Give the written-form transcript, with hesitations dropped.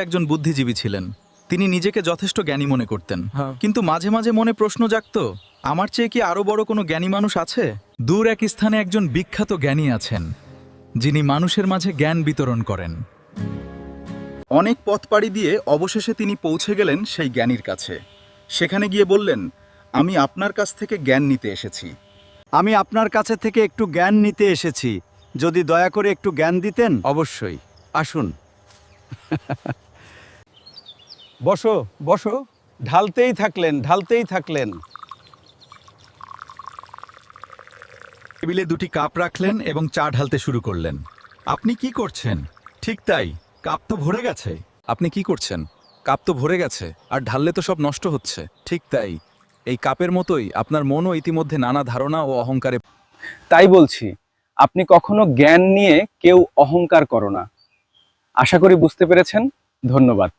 একজন বুদ্ধিজীবী ছিলেন। তিনি নিজেকে যথেষ্ট জ্ঞানী মনে করতেন, হ্যাঁ। কিন্তু মাঝে মাঝে মনে প্রশ্ন জাগতো, আমার চেয়ে কি আরো বড় কোনো জ্ঞানী মানুষ আছে? দূর এক স্থানে একজন বিখ্যাত জ্ঞানী আছেন, যিনি মানুষের মাঝে জ্ঞান বিতরণ করেন। অনেক পথ পাড়ি দিয়ে অবশেষে তিনি পৌঁছে গেলেন সেই জ্ঞানীর কাছে। সেখানে গিয়ে বললেন, আমি আপনার কাছ থেকে জ্ঞান নিতে এসেছি। আমি আপনার কাছে থেকে একটু জ্ঞান নিতে এসেছি, যদি দয়া করে একটু জ্ঞান দিতেন। অবশ্যই, আসুন। বসো বসো, ঢালতেই থাকলেন। টেবিলে দুটি কাপ রাখলেন এবং চা ঢালতে শুরু করলেন। আপনি কি করছেন? ঠিক তাই, কাপ তো ভরে গেছে। আপনি কি করছেন? কাপ তো ভরে গেছে, আর ঢাললে তো সব নষ্ট হচ্ছে। ঠিক তাই, এই কাপের মতোই আপনার মনও ইতিমধ্যে নানা ধারণা ও অহংকারে। তাই বলছি, আপনি কখনো জ্ঞান নিয়ে কেউ অহংকার করো না। আশা করি বুঝতে পেরেছেন। ধন্যবাদ।